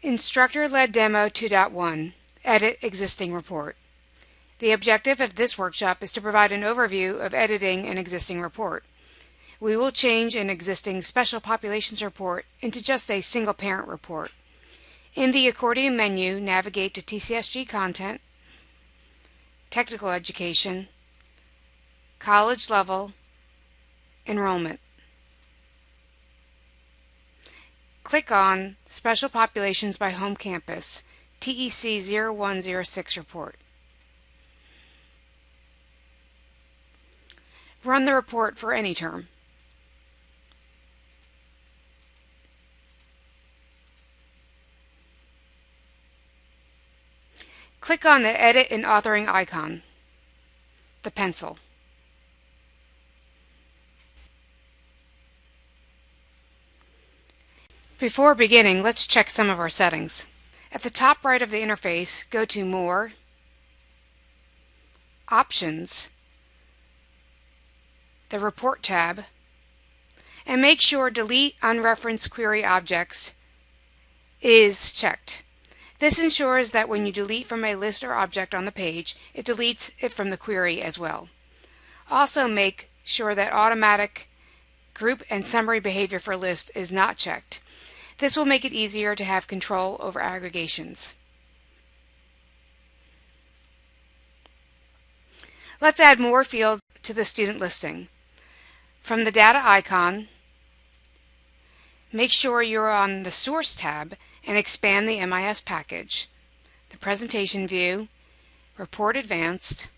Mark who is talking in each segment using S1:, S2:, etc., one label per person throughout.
S1: Instructor-led demo 2.1. Edit existing report. The objective of this workshop is to provide an overview of editing an existing report. We will change an existing special populations report into just a single parent report. In the accordion menu, navigate to TCSG Content, Technical Education, College Level, Enrollment. Click on Special Populations by Home Campus, TEC 0106 report. Run the report for any term. Click on the Edit and Authoring icon, the pencil. Before beginning, let's check some of our settings. At the top right of the interface, go to More, Options, the Report tab, and make sure Delete Unreferenced Query Objects is checked. This ensures that when you delete from a list or object on the page, it deletes it from the query as well. Also make sure that Automatic Group and Summary Behavior for List is not checked. This will make it easier to have control over aggregations. Let's add more fields to the student listing. From the Data icon, make sure you're on the Source tab and expand the MIS package, the Presentation View, Report Advanced,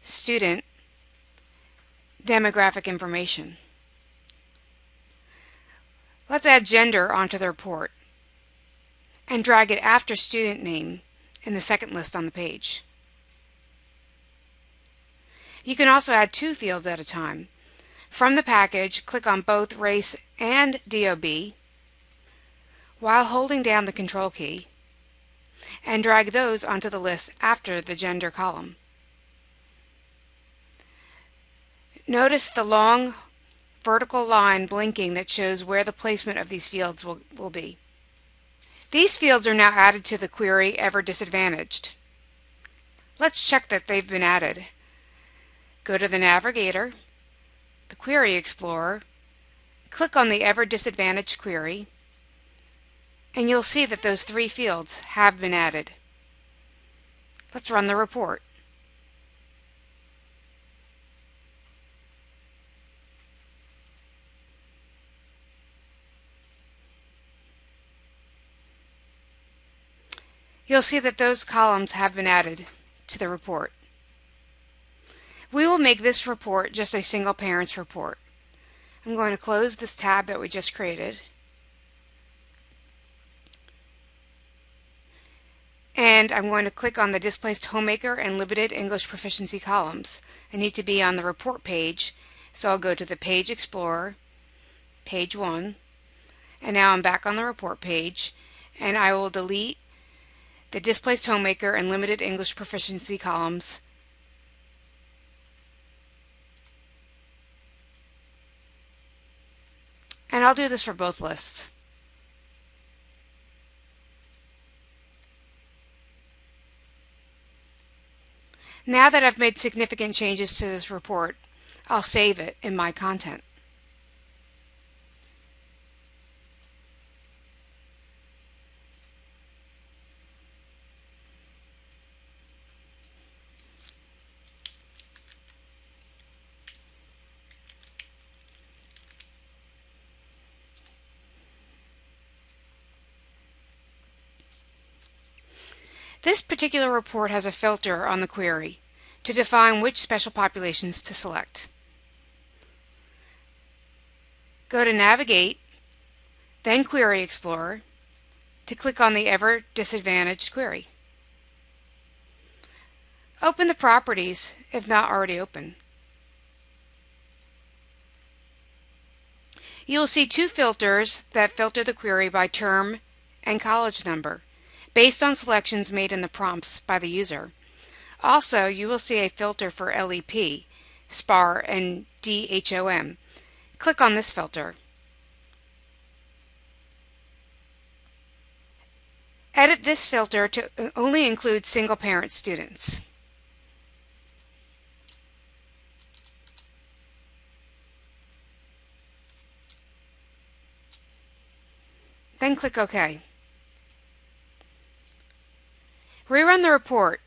S1: Student, Demographic Information. Let's add gender onto the report and drag it after student name in the second list on the page. You can also add two fields at a time. From the package, click on both race and DOB while holding down the Control key and drag those onto the list after the gender column. Notice the long vertical line blinking that shows where the placement of these fields will be. These fields are now added to the query Ever Disadvantaged. Let's check that they've been added. Go to the Navigator, the Query Explorer, click on the Ever Disadvantaged query, and you'll see that those three fields have been added. Let's run the report. You'll see that those columns have been added to the report. We will make this report just a single parent's report. I'm going to close this tab that we just created. And I'm going to click on the Displaced Homemaker and Limited English Proficiency columns. I need to be on the report page, so I'll go to the Page Explorer, page 1, and now I'm back on the report page, and I will delete the Displaced Homemaker and Limited English Proficiency columns. And I'll do this for both lists. Now that I've made significant changes to this report, I'll save it in my content. This particular report has a filter on the query to define which special populations to select. Go to Navigate, then Query Explorer, to click on the Ever Disadvantaged query. Open the properties if not already open. You will see two filters that filter the query by term and college number, based on selections made in the prompts by the user. Also, you will see a filter for LEP, SPAR, and DHOM. Click on this filter. Edit this filter to only include single-parent students. Then click OK. Rerun the report.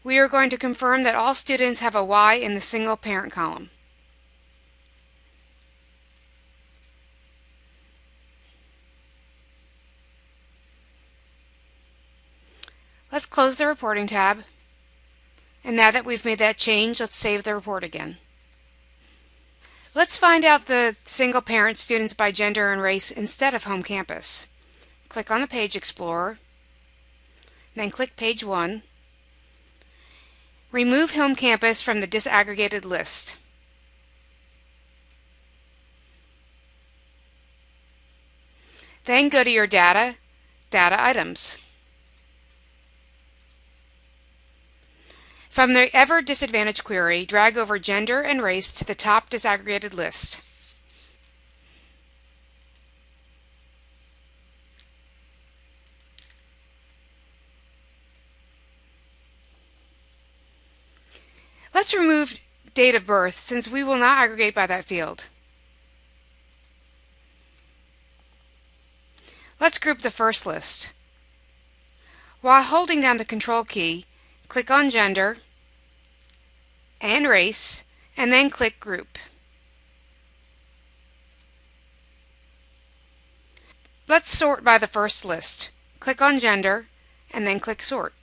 S1: We are going to confirm that all students have a Y in the single parent column. Let's close the reporting tab. And now that we've made that change, let's save the report again. Let's find out the single parent students by gender and race instead of home campus. Click on the Page Explorer, then click Page 1. Remove home campus from the disaggregated list. Then go to your Data Items. From the Ever Disadvantaged query, drag over gender and race to the top disaggregated list. Let's remove date of birth since we will not aggregate by that field. Let's group the first list. While holding down the Control key, click on Gender and Race, and then click Group. Let's sort by the first list. Click on Gender, and then click Sort.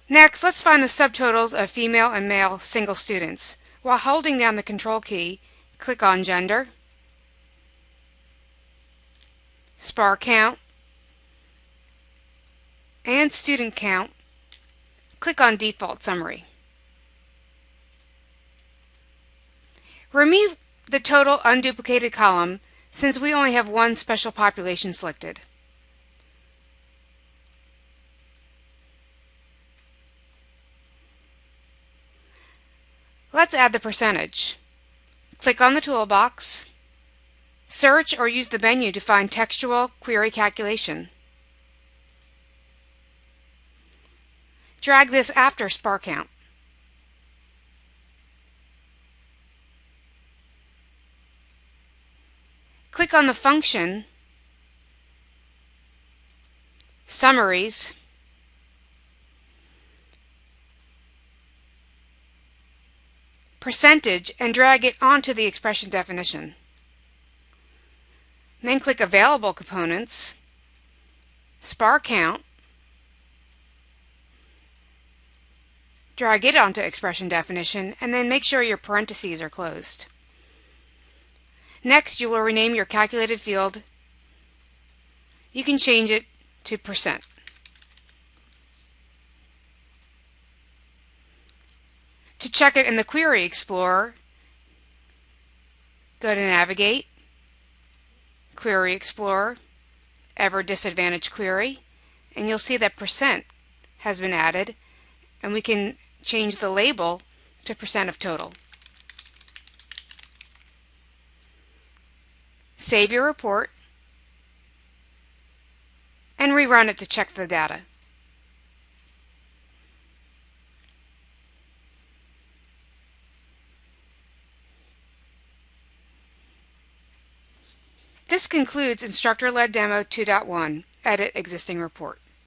S1: Next, let's find the subtotals of female and male single students. While holding down the Control key, click on Gender, SPAR Count, and Student Count. Click on Default Summary. Remove the total unduplicated column since we only have one special population selected. Let's add the percentage. Click on the toolbox. Search or use the menu to find Textual Query Calculation. Drag this after SPAR Count. Click on the function Summaries, Percentage, and drag it onto the expression definition. Then click Available Components, SPAR Count, drag it onto expression definition, and then make sure your parentheses are closed. Next, you will rename your calculated field. You can change it to %. To check it in the Query Explorer, go to Navigate, Query Explorer, Ever Disadvantaged Query, and you'll see that % has been added, and we can change the label to % of total. Save your report and rerun it to check the data. This concludes Instructor-Led Demo 2.1, Edit Existing Report.